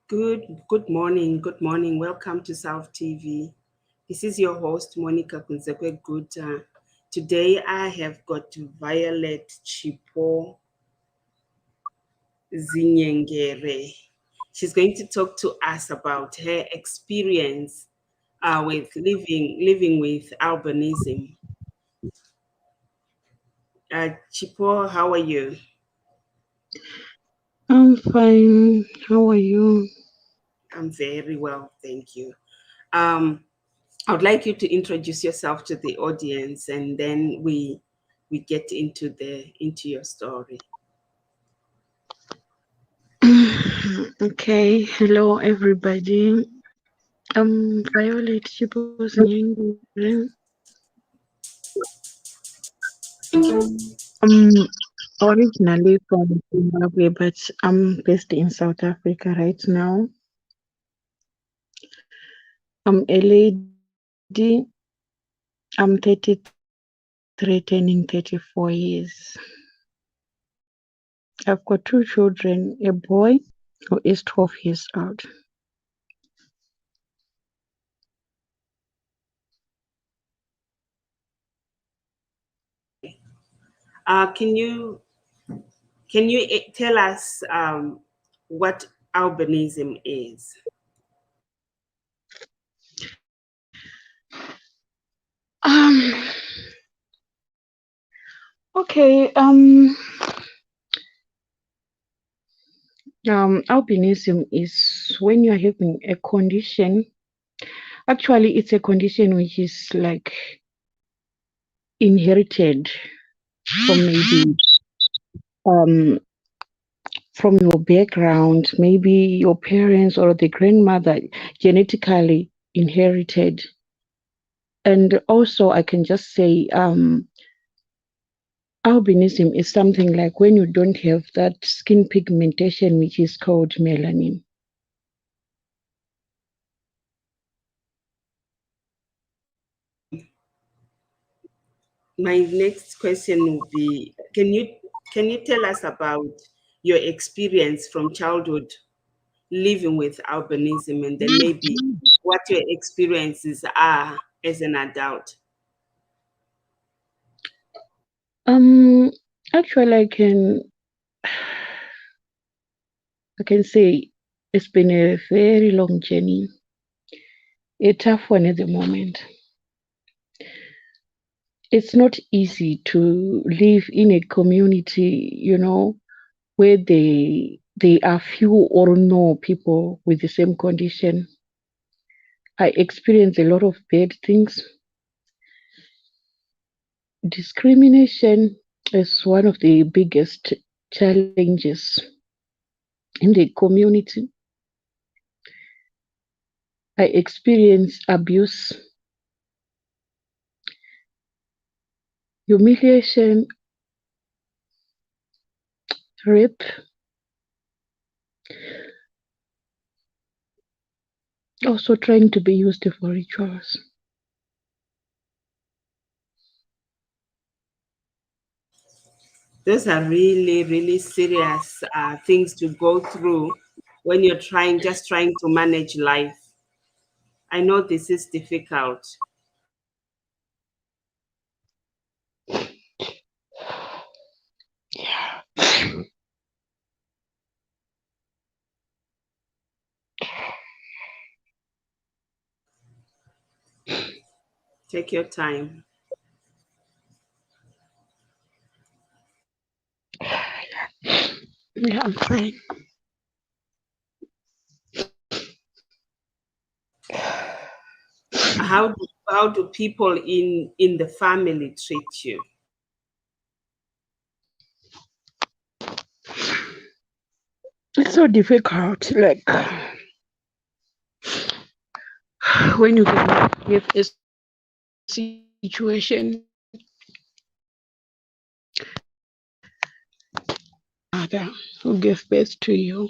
Good morning. Welcome to South TV. This is your host, Monica Kunzekwe Guta. Today I have got Violet Chipo Zinyengere. She's going to talk to us about her experience with living with albinism. Chipo, how are you? I'm fine. How are you? I'm very well, thank you. I would like you to introduce yourself to the audience, and then we get into your story. Okay. Hello, everybody. I'm Violet Chipos Nyingire. I'm originally from Zimbabwe, but I'm based in South Africa right now. I'm a lady. I'm 33, turning 34 years. I've got 2 children, a boy who is 12 years old. Can you tell us what albinism is? Um, okay. Albinism is when you're having a condition. Actually, it's a condition which is like inherited from maybe um from your background, maybe your parents or the grandmother genetically inherited. And also, I can just say albinism is something like when you don't have that skin pigmentation, which is called melanin. My next question would be: Can you tell us about your experience from childhood living with albinism, and then maybe what your experiences are as an adult? Um, Actually, I can say it's been a very long journey, a tough one at the moment. It's not easy to live in a community, where they are few or no people with the same condition. I experienced a lot of bad things. Discrimination is one of the biggest challenges in the community. I experienced abuse, humiliation, rape, also trying to be used for rituals. Those are really, really serious things to go through when you're just trying to manage life. I know this is difficult. Take your time. Yeah, I'm fine. How do people in the family treat you? It's so difficult. Like when you have a situation mother who gave birth to you,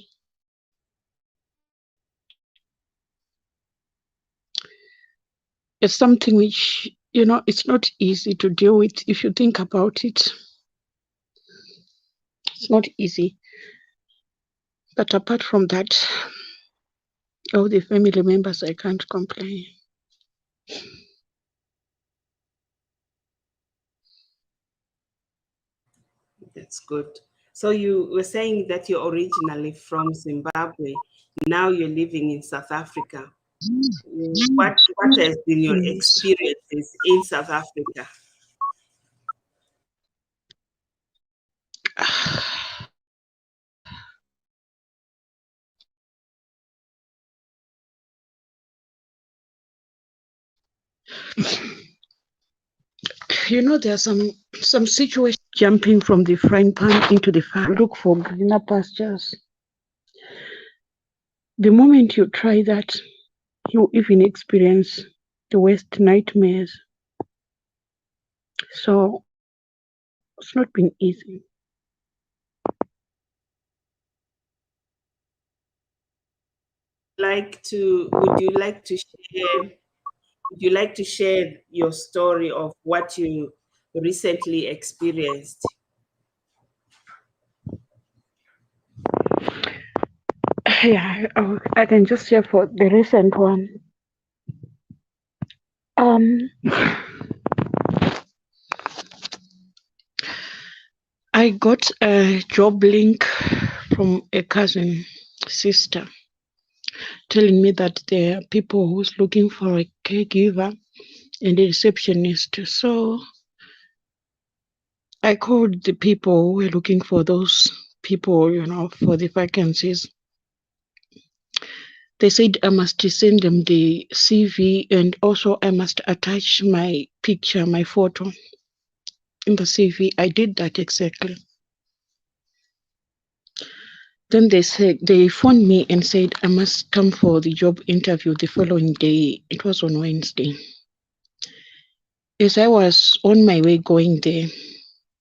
it's something which it's not easy to deal with. If you think about it, it's not easy. But apart from that, All the family members, I can't complain. That's good. So you were saying that you're originally from Zimbabwe. Now you're living in South Africa. What has been your Yes. experiences in South Africa? You know, there are some situations jumping from the frying pan into the fire. Look for greener pastures. The moment you try that, you even experience the worst nightmares. So it's not been easy. Would you like to share Would you like to share your story of what you recently experienced? Yeah, I can just share for the recent one. Um, I got a job link from a cousin sister telling me that there are people who's looking for a caregiver and a receptionist. So I called the people who were looking for those people, for the vacancies. They said I must send them the CV and also I must attach my picture, my photo in the CV. I did that exactly. Then they phoned me and said I must come for the job interview the following day. It was on Wednesday. As I was on my way going there,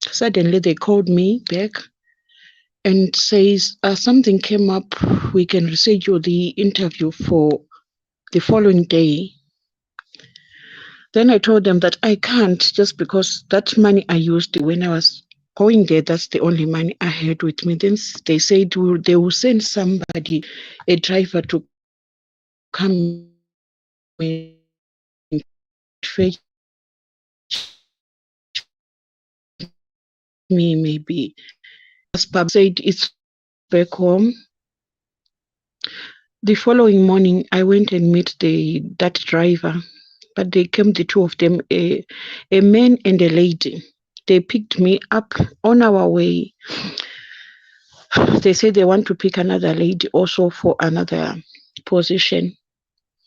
suddenly they called me back and says something came up. We can reschedule the interview for the following day. Then I told them that I can't, just because that money I used when I was going there, that's the only money I had with me. Then they said they will send somebody, a driver, to come and fetch me, maybe. As Papa said, it's back home. The following morning, I went and met that driver, but they came, the two of them, a man and a lady. They picked me up on our way. They said they want to pick another lady also for another position.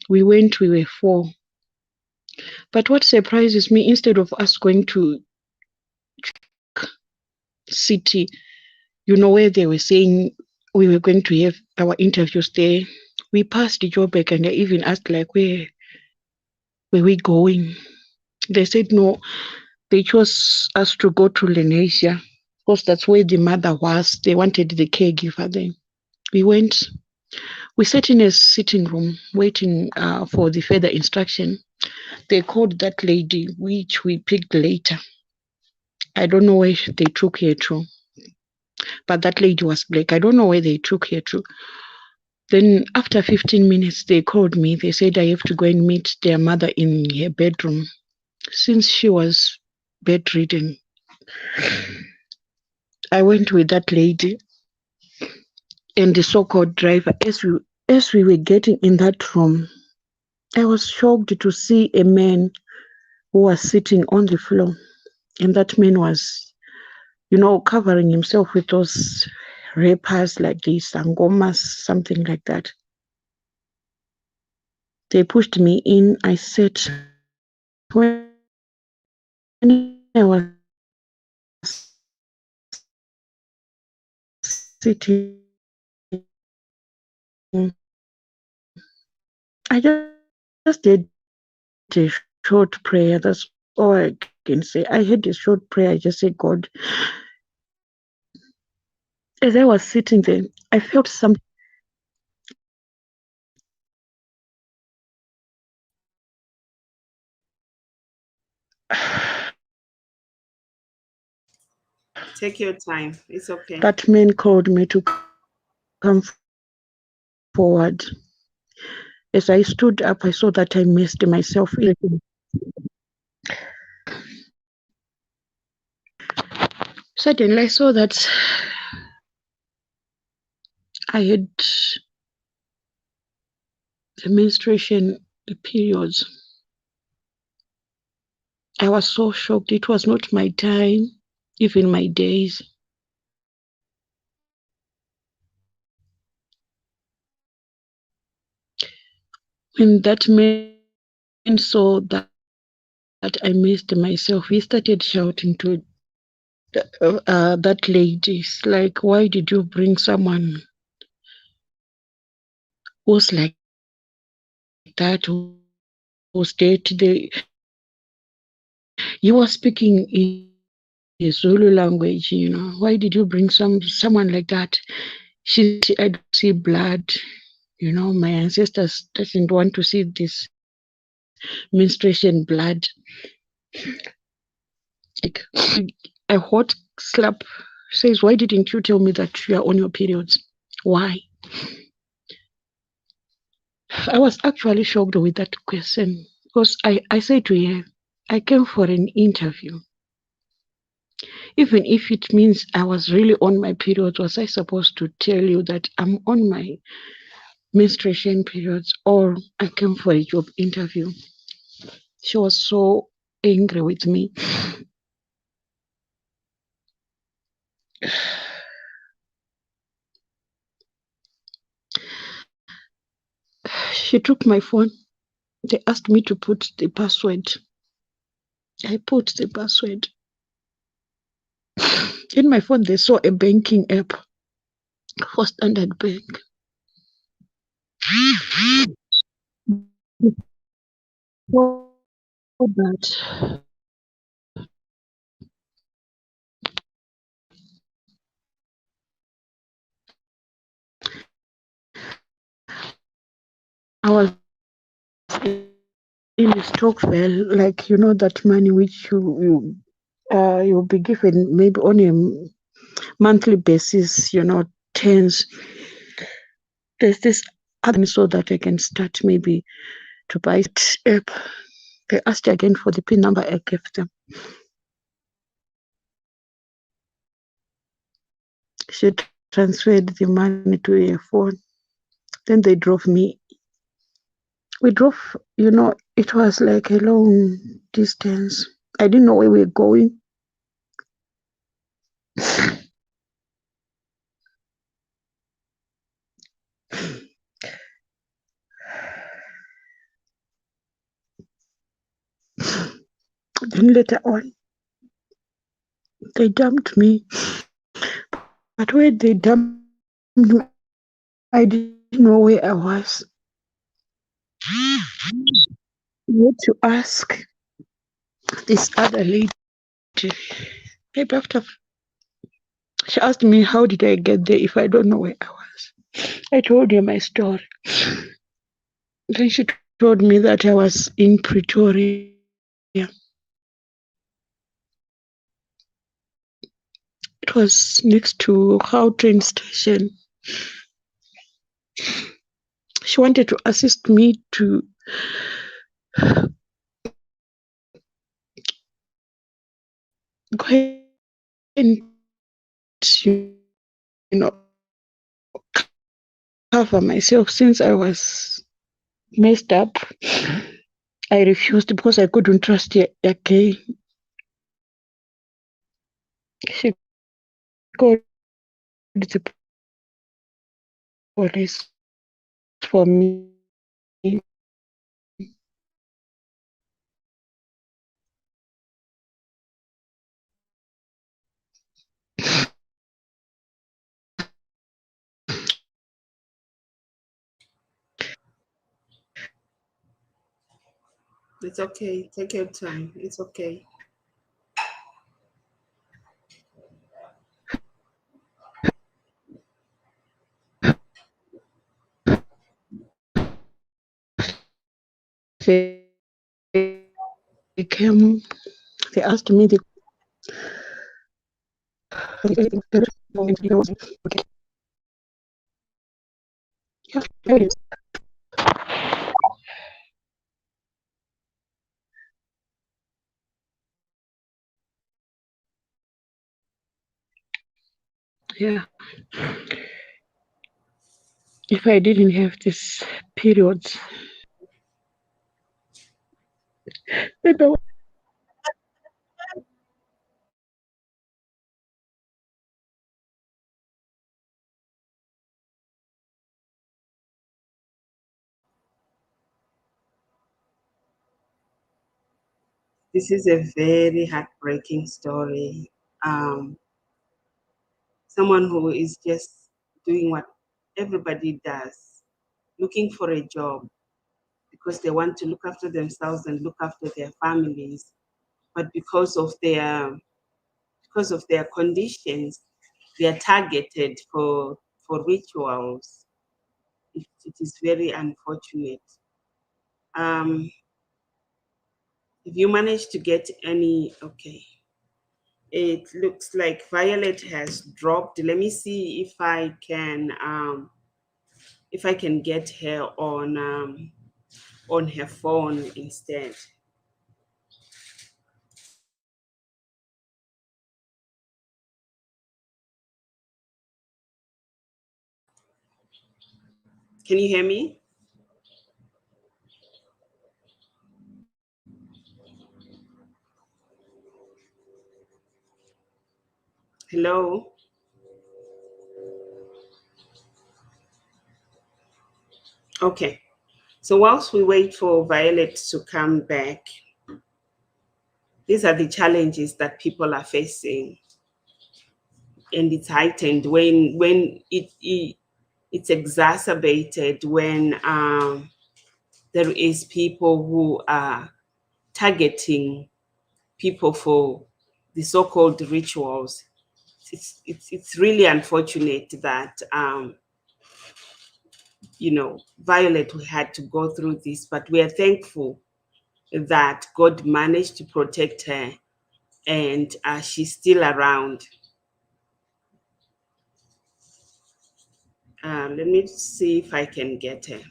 We went, we were four. But what surprises me, instead of us going to city, where they were saying we were going to have our interviews there, we passed the Joburg and I even asked, like, where we going? They said no, they chose us to go to Lenasia because that's where the mother was. They wanted the caregiver there. We went, we sat in a sitting room waiting for the further instruction. They called that lady, which we picked later. I don't know where they took her to, but that lady was black. I don't know where they took her to. Then after 15 minutes, they called me. They said I have to go and meet their mother in her bedroom since she was bedridden. I went with that lady and the so-called driver. As we were getting in that room, I was shocked to see a man who was sitting on the floor, and that man was, covering himself with those wrappers like these sangomas, something like that. They pushed me in. I sat. When I was sitting, I just did a short prayer. That's all I can say. I had a short prayer. I just said, God, as I was sitting there, I felt something. Take your time. It's okay. That man called me to come forward. As I stood up, I saw that I missed myself. Suddenly, I saw that I had the menstruation periods. I was so shocked. It was not my time, even my days. When that man saw that I missed myself, he started shouting to that lady, like, why did you bring someone who's like that, who's dead? You were speaking in the Zulu language, why did you bring someone like that? She said, I don't see blood. My ancestors doesn't want to see this menstruation blood. Like a hot slap says, why didn't you tell me that you are on your periods? Why? I was actually shocked with that question because I said to her, I came for an interview. Even if it means I was really on my periods, was I supposed to tell you that I'm on my menstruation periods, or I came for a job interview? She was so angry with me. She took my phone. They asked me to put the password. I put the password. In my phone, they saw a banking app for Standard Bank. Before that, I was in a stokvel, like that money which you'll be given maybe on a monthly basis, tens. There's this other so that I can start maybe to buy it app. They asked again for the PIN number. I gave them. She transferred the money to a phone. Then they drove me. We drove, it was like a long distance. I didn't know where we were going. Then later on, they dumped me. But where they dumped me, I didn't know where I was. I had to ask this other lady. Maybe after she asked me, how did I get there if I don't know where I was? I told her my story. Then she told me that I was in Pretoria. It was next to How train station. She wanted to assist me to go and, cover myself since I was messed up. I refused because I couldn't trust her again. She called the police for me. It's okay. Take your time. It's okay. They came, they asked me the Yeah. If I didn't have this periods, maybe This is a very heartbreaking story. Someone who is just doing what everybody does, looking for a job because they want to look after themselves and look after their families, but because of their conditions, they are targeted for rituals. It is very unfortunate. Um, if you manage to get any, okay, it looks like Violet has dropped. Let me see if I can get her on her phone instead. Can you hear me? Hello? Okay. So whilst we wait for Violet to come back, these are the challenges that people are facing, and it's heightened when it's exacerbated when there is people who are targeting people for the so-called rituals. It's really unfortunate that Violet had to go through this, but we are thankful that God managed to protect her, and she's still around. Let me see if I can get her.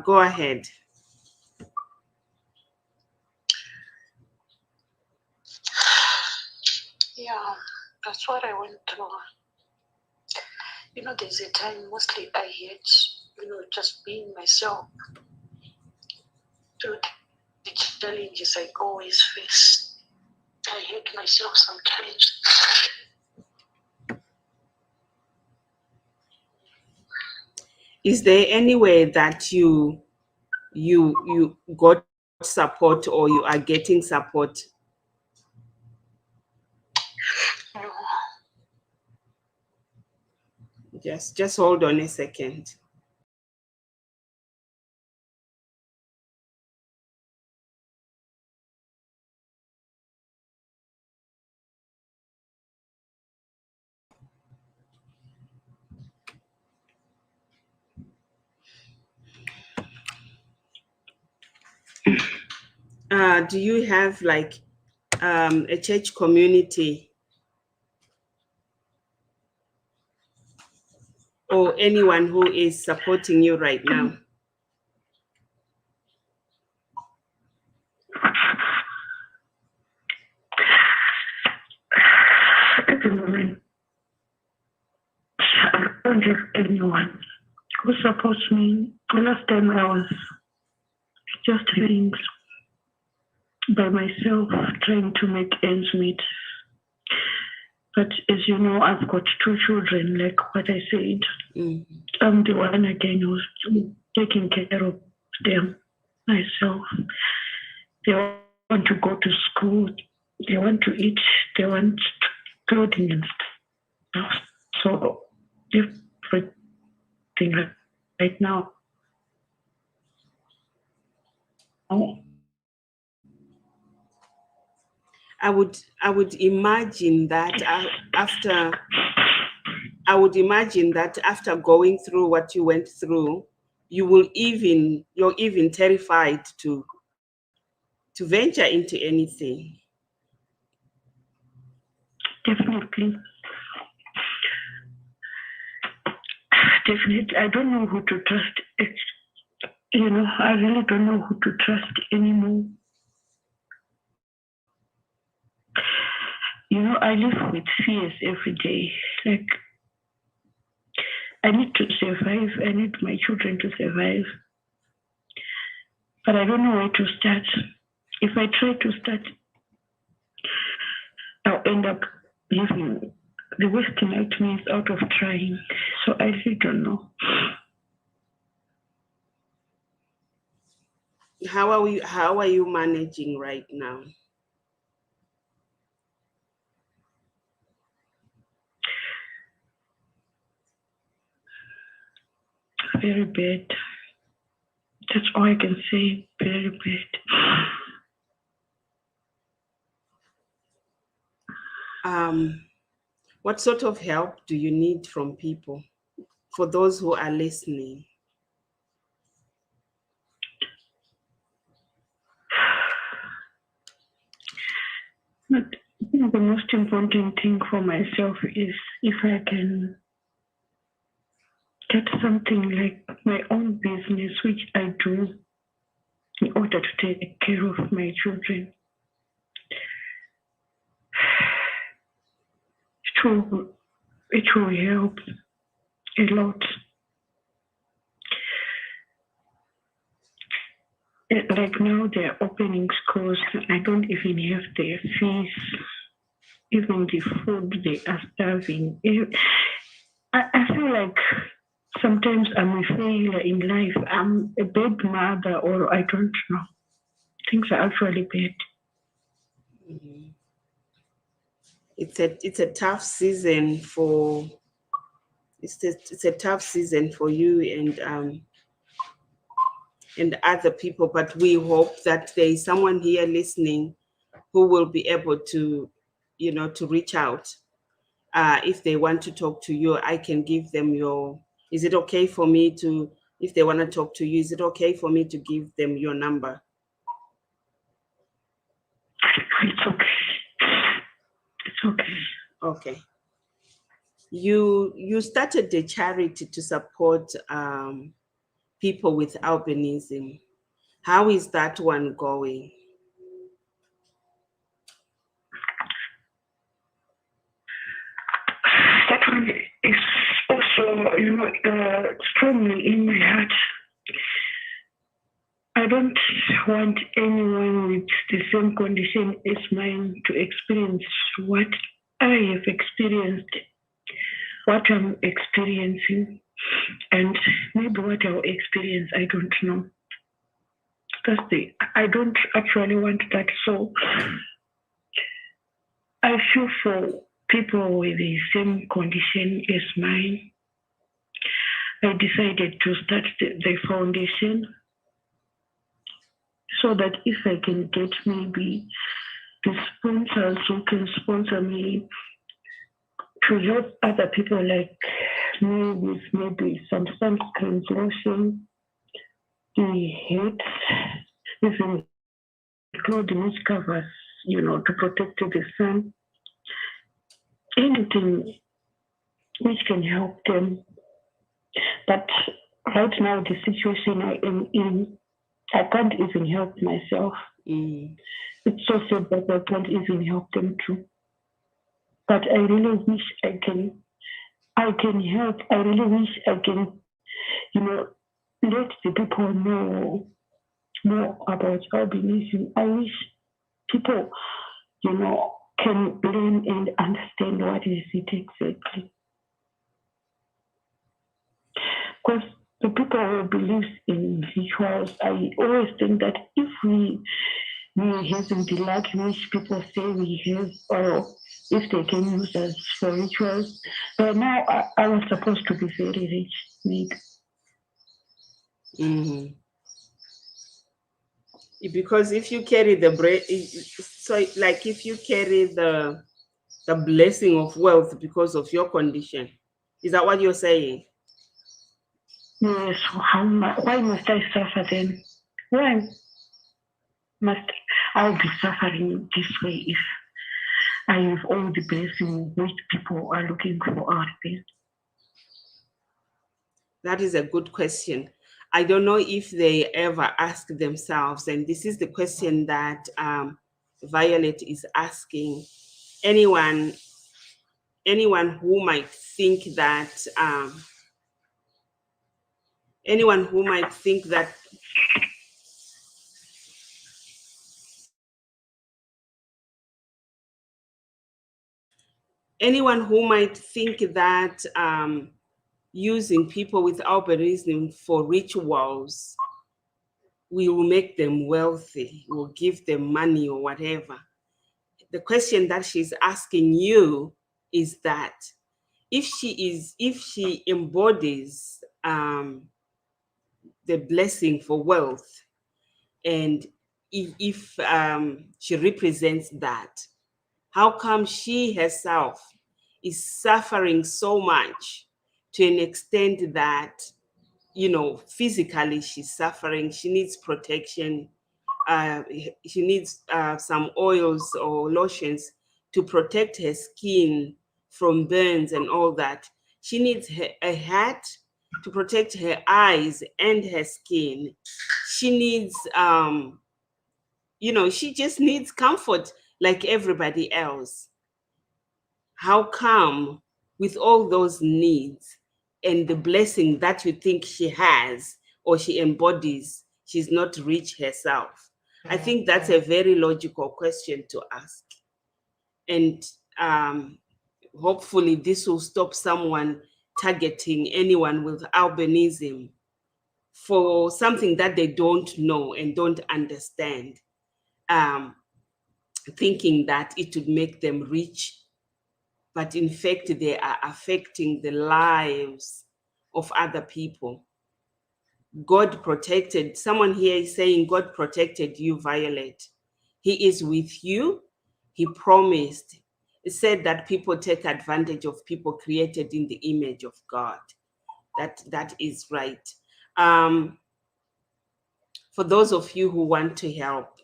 Go ahead. Yeah, that's what I went through. There's a time mostly I hate, just being myself through the challenges I always face. I hate myself sometimes. Is there any way that you got support or you are getting support? No. Just hold on a second. Do you have like a church community or anyone who is supporting you right now? at the moment, I don't have anyone who supports me. The last time I was just living by myself, trying to make ends meet. But as you know, I've got 2 children, like what I said. Mm. I'm the one again who's taking care of them myself. They want to go to school, they want to eat, they want clothing and stuff. So everything right now. I would imagine that I would imagine that after going through what you went through, you're even terrified to venture into anything. Definitely. Definitely. I don't know who to trust. I really don't know who to trust anymore. I live with fears every day. Like, I need to survive. I need my children to survive. But I don't know where to start. If I try to start, I'll end up living. The worst thing out me is out of trying. So I really don't know. How are you managing right now? Very bad. That's all I can say. Very bad. What sort of help do you need from people? For those who are listening. But the most important thing for myself is if I can get something like my own business, which I do in order to take care of my children. It will help a lot. Like now they're opening schools. I don't even have their fees, even the food they are starving. I feel like sometimes I'm a failure in life. I'm a bad mother, or I don't know. Things are actually bad. Mhm. It's a tough season for it's a tough season for you and other people, but we hope that there is someone here listening who will be able to, to reach out. If they want to talk to you, I can give them your. Is it okay for me to, if they want to talk to you, is it okay for me to give them your number? It's okay. It's okay. Okay. You started the charity to support people with albinism. How is that one going? That one is also, strongly in my heart. I don't want anyone with the same condition as mine to experience what I have experienced, what I'm experiencing, and maybe what I'll experience, I don't know. I don't actually want that. So I feel for people with the same condition as mine. I decided to start the foundation so that if I can get maybe the sponsors who can sponsor me to help other people like me with maybe some sunscreen lotion, the hats, even clothing which covers, to protect the sun, anything which can help them. But right now, the situation I am in, I can't even help myself. Mm. It's so sad that I can't even help them too. But I really wish I can help. I really wish I can, you know, let the people know more about albinism. I wish people, you know, can learn and understand what is it exactly. Because the people who believe in rituals, I always think that if we having the luck which people say we have, or if they can use us for rituals, but now I was supposed to be very rich, maybe. Mm-hmm. Because if you carry the so like if you carry the blessing of wealth because of your condition, is that what you're saying? Yes, why must I suffer then? Why must I be suffering this way if I have all the blessing which people are looking for out there? That is a good question. I don't know if they ever ask themselves, and this is the question that Violet is asking anyone, anyone who might think that, anyone who might think that anyone who might think that using people with albinism for rituals will make them wealthy, will give them money or whatever. The question that she's asking you is that if she embodies the blessing for wealth, and if she represents that, how come she herself is suffering so much to an extent that, you know, physically she's suffering, she needs protection, she needs some oils or lotions to protect her skin from burns and all that. She needs a hat to protect her eyes and her skin. She needs, you know, she just needs comfort like everybody else. How come, with all those needs and the blessing that you think she has or she embodies, she's not rich herself? I think that's a very logical question to ask. And hopefully, this will stop someone targeting anyone with albinism for something that they don't know and don't understand, um, thinking that it would make them rich, but in fact, they are affecting the lives of other people. God protected, someone here is saying, God protected you, Violet. He is with you. He promised. It said that people take advantage of people created in the image of God. That is right. For those of you who want to help,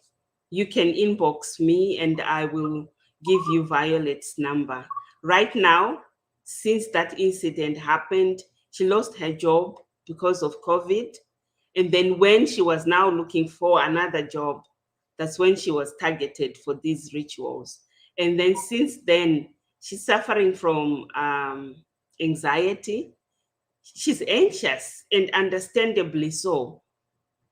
you can inbox me and I will give you Violet's number. Right now, since that incident happened, she lost her job because of COVID. And then when she was now looking for another job, that's when she was targeted for these rituals. And then since then, she's suffering from anxiety. She's anxious, and understandably so.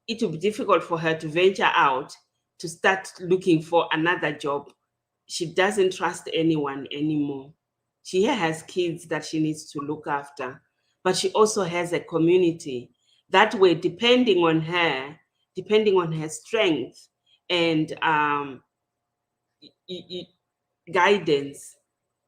It will be difficult for her to venture out to start looking for another job. She doesn't trust anyone anymore. She has kids that she needs to look after, but she also has a community. That way, depending on her strength and guidance,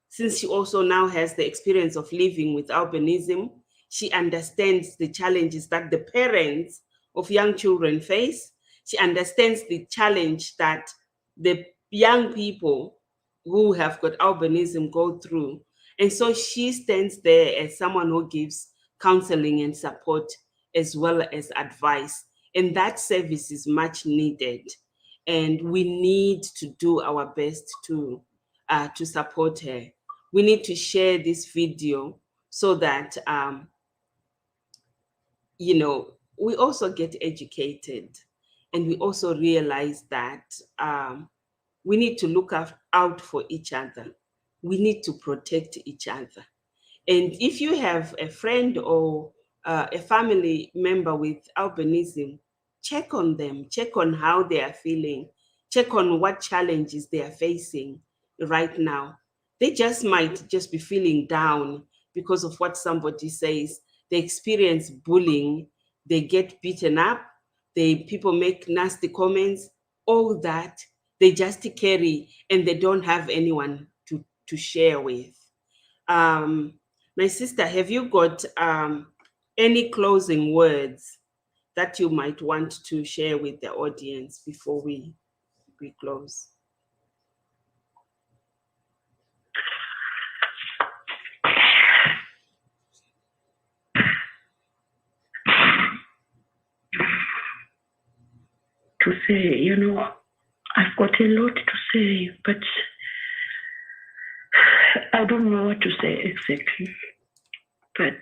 since she also now has the experience of living with albinism, she understands the challenges that the parents of young children face. She understands the challenge that the young people who have got albinism go through. And so she stands there as someone who gives counseling and support as well as advice. And that service is much needed. And we need to do our best to support her. We need to share this video so that you know, we also get educated, and we also realize that we need to look out for each other. We need to protect each other. And if you have a friend or a family member with albinism, check on them, check on how they are feeling, check on what challenges they are facing. right now. They just might just be feeling down because of what somebody says. They experience bullying, they get beaten up, people make nasty comments, all that they just carry and they don't have anyone to share with. Um, my sister, have you got any closing words that you might want to share with the audience before we close? To say, I've got a lot to say, but I don't know what to say exactly. But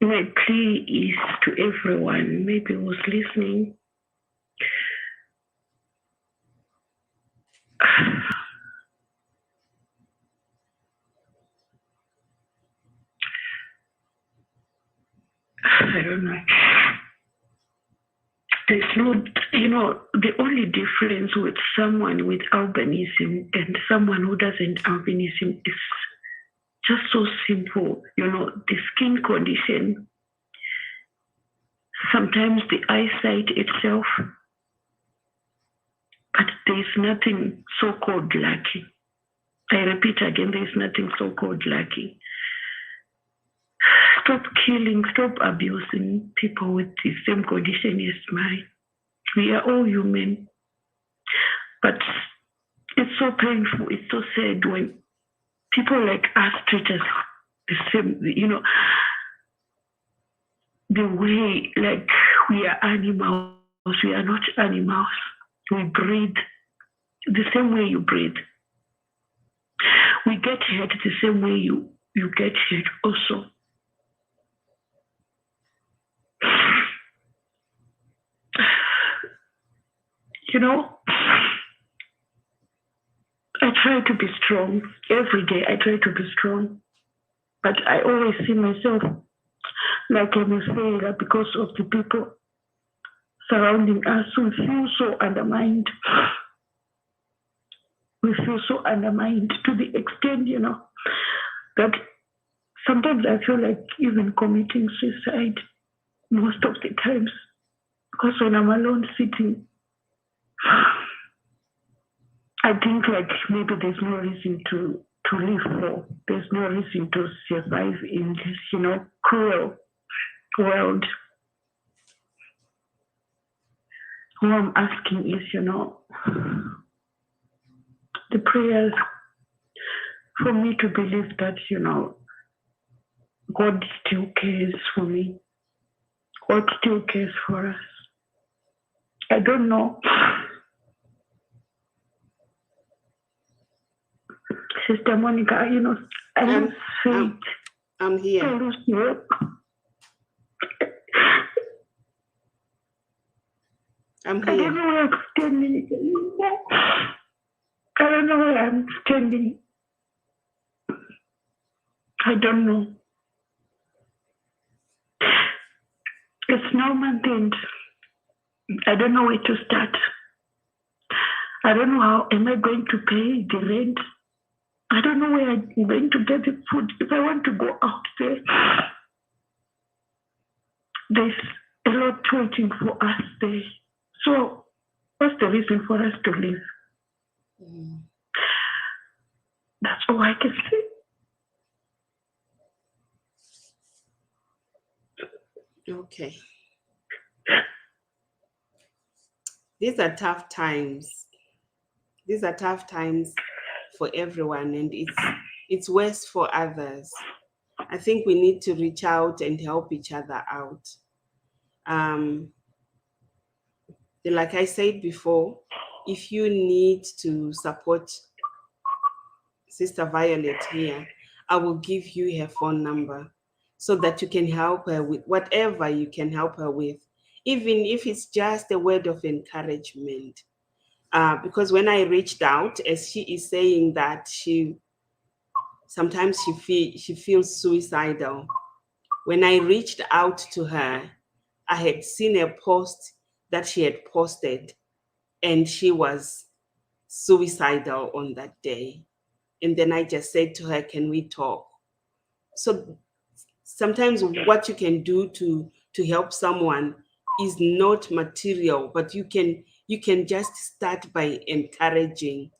my plea is to everyone, maybe who's listening. I don't know. There's no, the only difference with someone with albinism and someone who doesn't albinism is just so simple. The skin condition, sometimes the eyesight itself, but there's nothing so-called lucky. I repeat again, there's nothing so-called lucky. Stop killing, stop abusing people with the same condition as mine. We are all human. But it's so painful, it's so sad when people like us treat us the same, the way like we are animals. We are not animals. We breathe the same way you breathe. We get hurt the same way you get hurt also. I try to be strong. Every day I try to be strong. But I always see myself like I'm a failure because of the people surrounding us who feel so undermined. We feel so undermined to the extent, that sometimes I feel like even committing suicide most of the times. Because when I'm alone sitting, I think like maybe there's no reason to live for. There's no reason to survive in this, cruel world. All I'm asking is, the prayers for me to believe that, God still cares for me. God still cares for us. I don't know. Sister Monica, I lose faith. I'm here. I lose hope. I'm I don't here. know where I'm standing anymore. I don't know where I'm standing. I don't know. It's now month end. I don't know where to start. I don't know how am I going to pay the rent. I don't know where I'm going to get the food. If I want to go out there, there's a lot waiting for us there. So what's the reason for us to live? That's all I can say. Okay. These are tough times. These are tough times for everyone, and it's worse for others. I think we need to reach out and help each other out. Like I said before, if you need to support Sister Violet here, I will give you her phone number so that you can help her with whatever you can help her with, even if it's just a word of encouragement. Because when I reached out, as she is saying that sometimes she feels suicidal. When I reached out to her, I had seen a post that she had posted, and she was suicidal on that day. And then I just said to her, can we talk? So sometimes what you can do to help someone is not material, but you can just start by encouraging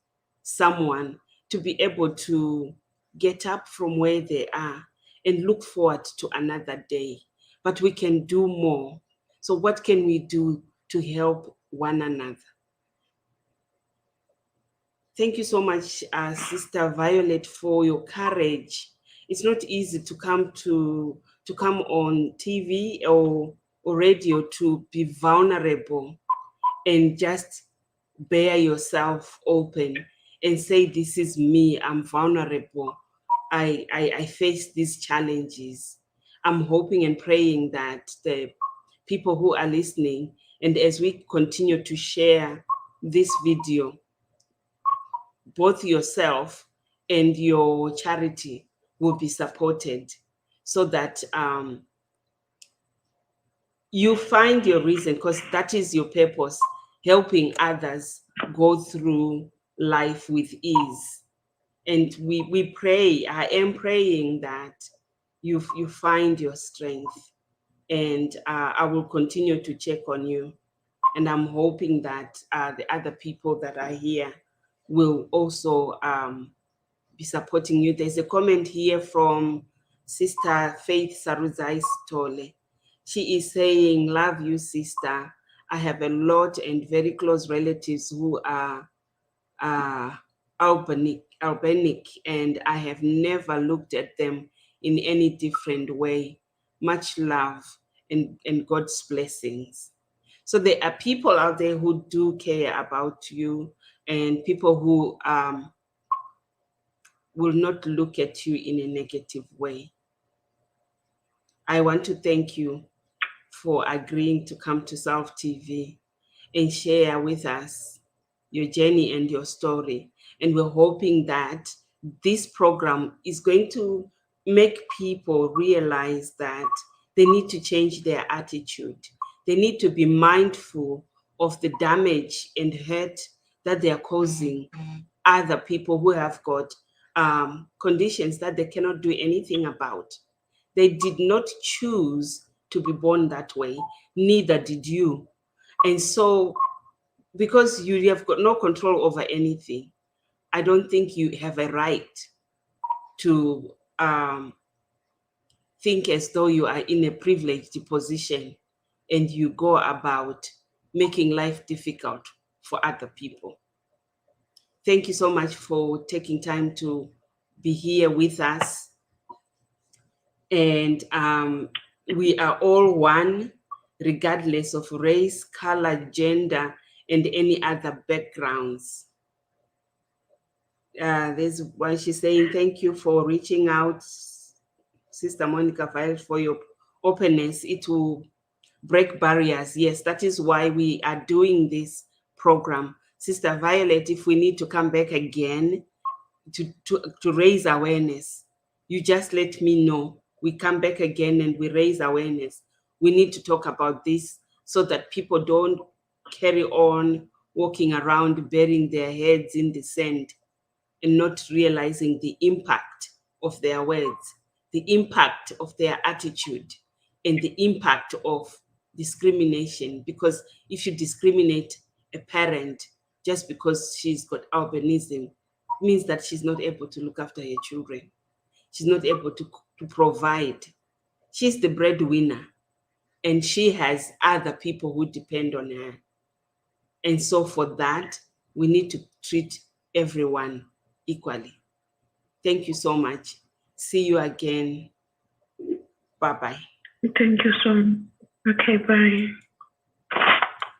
someone to be able to get up from where they are and look forward to another day. But we can do more. So what can we do to help one another? Thank you so much, Sister Violet, for your courage. It's not easy to come on TV or radio to be vulnerable and just bear yourself open and say, this is me, I'm vulnerable. I face these challenges. I'm hoping and praying that the people who are listening, and as we continue to share this video, both yourself and your charity will be supported, so that you find your reason, because that is your purpose, helping others go through life with ease. And we pray, I am praying that you find your strength, and I will continue to check on you. And I'm hoping that the other people that are here will also be supporting you. There's a comment here from Sister Faith Saruzai Stole. She is saying, love you, sister. I have a lot and very close relatives who are albinic, and I have never looked at them in any different way. Much love and God's blessings. So there are people out there who do care about you, and people who will not look at you in a negative way. I want to thank you for agreeing to come to South TV and share with us your journey and your story. And we're hoping that this program is going to make people realize that they need to change their attitude. They need to be mindful of the damage and hurt that they are causing other people who have got conditions that they cannot do anything about. They did not choose to be born that way, neither did you. And so, because you have got no control over anything, I don't think you have a right to think as though you are in a privileged position and you go about making life difficult for other people. Thank you so much for taking time to be here with us. And we are all one, regardless of race, color, gender, and any other backgrounds. There's one, she's saying, thank you for reaching out, Sister Monica Violet, for your openness. It will break barriers. Yes, that is why we are doing this program. Sister Violet, if we need to come back again to raise awareness, you just let me know. We come back again and we raise awareness. We need to talk about this so that people don't carry on walking around burying their heads in the sand and not realizing the impact of their words, the impact of their attitude, and the impact of discrimination. Because if you discriminate a parent just because she's got albinism, means that she's not able to look after her children. She's not able to provide. She's the breadwinner, and she has other people who depend on her. And so for that, we need to treat everyone equally. Thank you so much. See you again. Bye-bye. Thank you so much. Okay, bye.